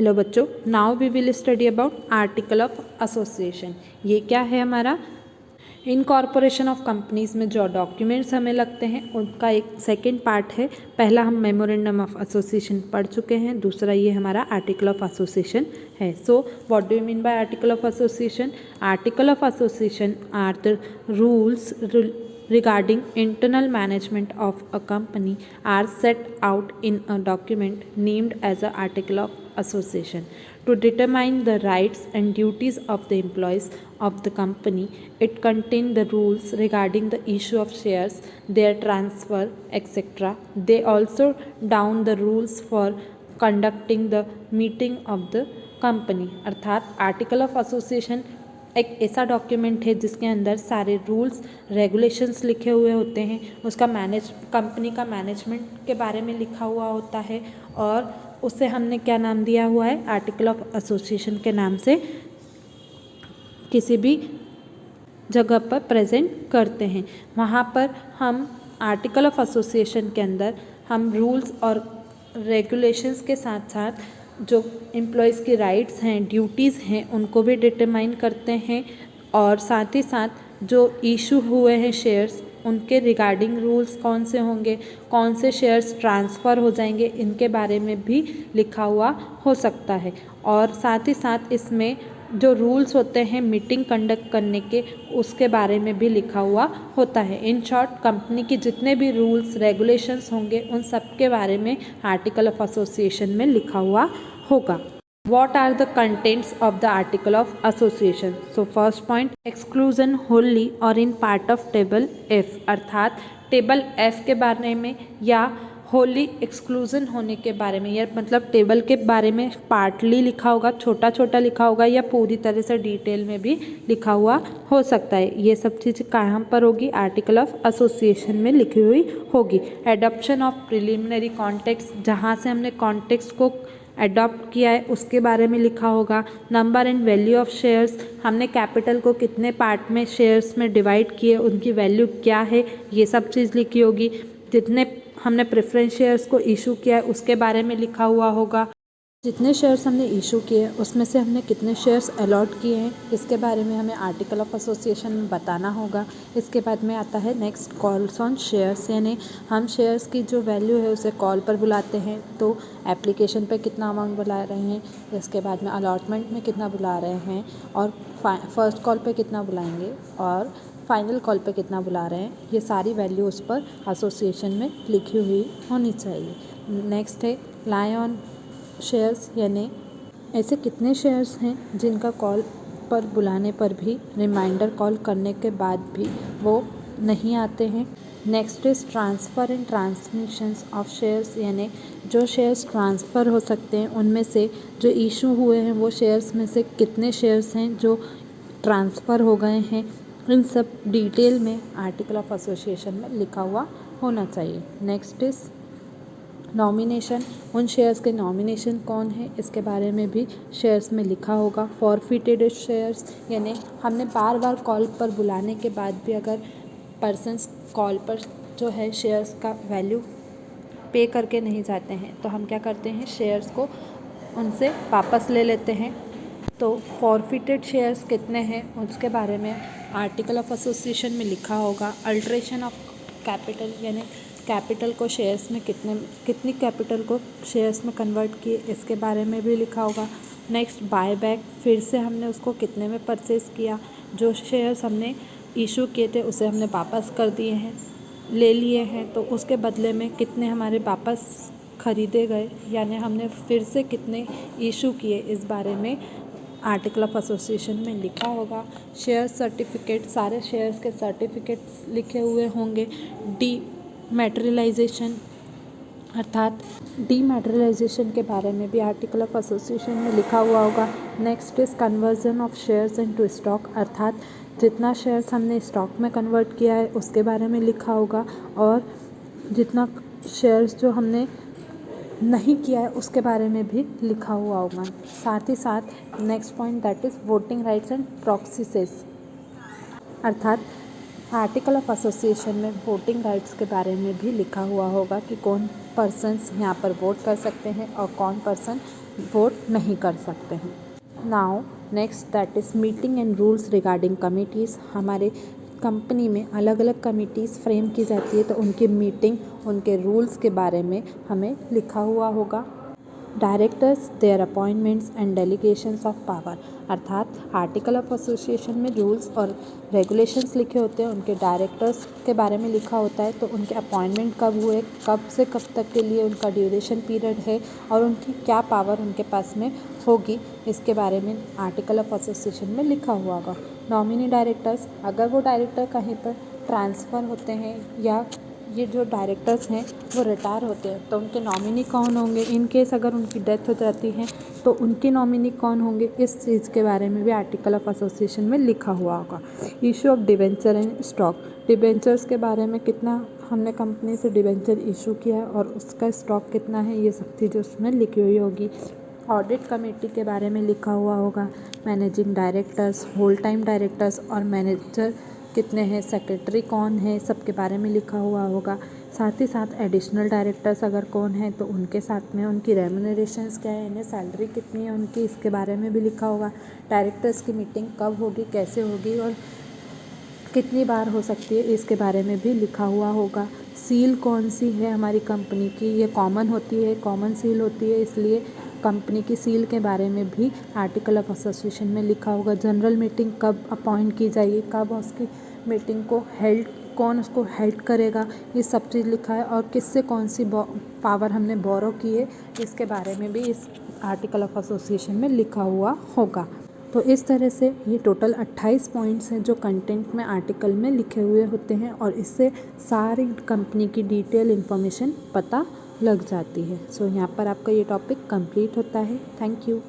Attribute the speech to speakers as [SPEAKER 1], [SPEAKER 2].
[SPEAKER 1] Hello बच्चों, now we will study about article of association. ये क्या है हमारा इनकॉर्पोरेशन ऑफ कंपनीज में जो डॉक्यूमेंट्स हमें लगते हैं उनका एक सेकंड पार्ट है। पहला हम मेमोरेंडम ऑफ एसोसिएशन पढ़ चुके हैं, दूसरा ये हमारा आर्टिकल ऑफ एसोसिएशन है। So what do you mean by article of association? Article of association are the rules regarding internal management of a company are set out in a document named as an article of association to determine the rights and duties of the employees of the company. It contains the rules regarding the issue of shares, their transfer, etc. They also down the rules for conducting the meeting of the company. अर्थात article of association एक ऐसा document है जिसके अंदर सारे rules regulations लिखे हुए होते हैं, उसका कंपनी का मैनेजमेंट के बारे में लिखा हुआ होता है और उसे हमने क्या नाम दिया हुआ है? आर्टिकल ऑफ एसोसिएशन के नाम से किसी भी जगह पर प्रेजेंट करते हैं। वहाँ पर हम आर्टिकल ऑफ एसोसिएशन के अंदर हम रूल्स और रेगुलेशंस के साथ साथ जो एम्प्लॉयज़ की राइट्स हैं, ड्यूटीज़ हैं, उनको भी डिटरमाइन करते हैं और साथ ही साथ जो इशू हुए हैं शेयर्स उनके रिगार्डिंग रूल्स कौन से होंगे, कौन से शेयर्स ट्रांसफ़र हो जाएंगे, इनके बारे में भी लिखा हुआ हो सकता है। और साथ ही साथ इसमें जो रूल्स होते हैं मीटिंग कंडक्ट करने के, उसके बारे में भी लिखा हुआ होता है। इन शॉर्ट कंपनी के जितने भी रूल्स रेगुलेशंस होंगे उन सब के बारे में आर्टिकल ऑफ एसोसिएशन में लिखा हुआ होगा। What are the contents of the article of association? So first point, exclusion wholly or in part of table F, अर्थात टेबल F के बारे में या होली एक्सक्लूजन होने के बारे में, या मतलब टेबल के बारे में पार्टली लिखा होगा, छोटा छोटा लिखा होगा, या पूरी तरह से डिटेल में भी लिखा हुआ हो सकता है। ये सब चीज़ कहाँ पर होगी? आर्टिकल ऑफ एसोसिएशन में लिखी हुई होगी। एडॉप्शन ऑफ प्रिलिमिनरी कॉन्टेक्स्ट, जहाँ से हमने कॉन्टेक्स्ट को अडॉप्ट किया है उसके बारे में लिखा होगा। Number and value of shares, हमने कैपिटल को कितने पार्ट में शेयर्स में डिवाइड किए, उनकी वैल्यू क्या है, ये सब चीज़ लिखी होगी। जितने हमने प्रेफरेंस शेयर्स को इशू किया है उसके बारे में लिखा हुआ होगा। जितने शेयर्स हमने इशू किए उसमें से हमने कितने शेयर्स अलॉट किए हैं, इसके बारे में हमें आर्टिकल ऑफ एसोसिएशन में बताना होगा। इसके बाद में आता है नेक्स्ट, कॉल्स ऑन शेयर्स, यानी हम शेयर्स की जो वैल्यू है उसे कॉल पर बुलाते हैं, तो एप्लीकेशन पे कितना अमाउंट बुला रहे हैं, इसके बाद में अलॉटमेंट में कितना बुला रहे हैं, और फर्स्ट कॉल पे कितना बुलाएंगे, और फाइनल कॉल पे कितना बुला रहे हैं, ये सारी वैल्यू उस पर एसोसिएशन में लिखी हुई होनी चाहिए। नेक्स्ट है लाई ऑन शेयर्स, यानी ऐसे कितने शेयर्स हैं जिनका कॉल पर बुलाने पर भी, रिमाइंडर कॉल करने के बाद भी वो नहीं आते हैं। Next is transfer and transmissions of shares, यानी जो शेयर्स ट्रांसफ़र हो सकते हैं उनमें से जो इशू हुए हैं वो शेयर्स में से कितने शेयर्स हैं जो ट्रांसफ़र हो गए हैं, इन सब डिटेल में आर्टिकल ऑफ एसोसिएशन में लिखा हुआ होना चाहिए। नेक्स्ट इज नॉमिनेशन, उन शेयर्स के नॉमिनेशन कौन है इसके बारे में भी शेयर्स में लिखा होगा। फॉरफिटेड शेयर्स, यानी हमने बार बार कॉल पर बुलाने के बाद भी अगर पर्सन्स कॉल पर जो है शेयर्स का वैल्यू पे करके नहीं जाते हैं तो हम क्या करते हैं, शेयर्स को उनसे वापस ले लेते हैं। तो फॉरफिटेड शेयर्स कितने हैं उसके बारे में आर्टिकल ऑफ एसोसिएशन में लिखा होगा। अल्ट्रेशन ऑफ कैपिटल, यानी कैपिटल को शेयर्स में कितनी कैपिटल को शेयर्स में कन्वर्ट किए, इसके बारे में भी लिखा होगा। नेक्स्ट बाय बैक, फिर से हमने उसको कितने में परचेज़ किया, जो शेयर्स हमने इशू किए थे उसे हमने वापस कर दिए हैं, ले लिए हैं, तो उसके बदले में कितने हमारे वापस खरीदे गए, यानी हमने फिर से कितने इशू किए, इस बारे में आर्टिकल ऑफ एसोसिएशन में लिखा होगा। शेयर सर्टिफिकेट, सारे शेयर्स के सर्टिफिकेट्स लिखे हुए होंगे। डीमैटेरियलाइजेशन, अर्थात डीमैटेरियलाइजेशन के बारे में भी आर्टिकल ऑफ एसोसिएशन में लिखा हुआ होगा। Next is conversion of shares into stock, अर्थात जितना शेयर्स हमने स्टॉक में कन्वर्ट किया है उसके बारे में लिखा होगा, और जितना शेयर्स जो हमने नहीं किया है उसके बारे में भी लिखा हुआ होगा। साथ ही साथ next point that is voting rights and proxies, अर्थात आर्टिकल ऑफ एसोसिएशन में वोटिंग राइट्स के बारे में भी लिखा हुआ होगा कि कौन पर्सन्स यहाँ पर वोट कर सकते हैं और कौन पर्सन वोट नहीं कर सकते हैं। Now next that is meeting and rules regarding committees. हमारे कंपनी में अलग अलग कमिटीज़ फ्रेम की जाती है, तो उनकी मीटिंग, उनके रूल्स के बारे में हमें लिखा हुआ होगा। Directors, their appointments and delegations of power, अर्थात आर्टिकल ऑफ एसोसिएशन में रूल्स और रेगुलेशंस लिखे होते हैं, उनके डायरेक्टर्स के बारे में लिखा होता है, तो उनके अपॉइंटमेंट कब हुए, कब से कब तक के लिए उनका ड्यूरेशन पीरियड है और उनकी क्या पावर उनके पास में होगी, इसके बारे में आर्टिकल ऑफ एसोसिएशन में लिखा हुआ होगा। नॉमिनी डायरेक्टर्स, अगर वो डायरेक्टर कहीं पर ट्रांसफ़र होते हैं या ये जो डायरेक्टर्स हैं वो रिटायर होते हैं, तो उनके नॉमिनी कौन होंगे। इन केस अगर उनकी डेथ हो जाती है तो उनके नॉमिनी कौन होंगे, इस चीज़ के बारे में भी आर्टिकल ऑफ एसोसिएशन में लिखा हुआ होगा। Issue of debenture and stock, debentures के बारे में कितना हमने कंपनी से डिबेंचर इशू किया है और उसका स्टॉक कितना है, ये सब चीज़ें उसमें लिखी हुई होगी। ऑडिट कमेटी के बारे में लिखा हुआ होगा। Managing directors, whole time directors और मैनेजर कितने हैं, सेक्रेटरी कौन है, सबके बारे में लिखा हुआ होगा। साथ ही साथ एडिशनल डायरेक्टर्स अगर कौन है तो उनके साथ में उनकी रेम्यूनरेशंस क्या है, इन्हें सैलरी कितनी है उनकी, इसके बारे में भी लिखा होगा। डायरेक्टर्स की मीटिंग कब होगी, कैसे होगी और कितनी बार हो सकती है, इसके बारे में भी लिखा हुआ होगा। सील कौन सी है हमारी कंपनी की, ये कॉमन होती है, कॉमन सील होती है, इसलिए कंपनी की सील के बारे में भी आर्टिकल ऑफ एसोसिएशन में लिखा होगा। जनरल मीटिंग कब अपॉइंट की जाएगी, कब उसकी मीटिंग को हेल्ड, कौन उसको हेल्ड करेगा, ये सब चीज़ लिखा है। और किससे कौन सी पावर हमने बोरो की है, इसके बारे में भी इस आर्टिकल ऑफ एसोसिएशन में लिखा हुआ होगा। तो इस तरह से ये टोटल 28 पॉइंट्स हैं जो कंटेंट में आर्टिकल में लिखे हुए होते हैं और इससे सारी कंपनी की डिटेल इन्फॉर्मेशन पता लग जाती है। सो यहाँ पर आपका ये टॉपिक कंप्लीट होता है। Thank you.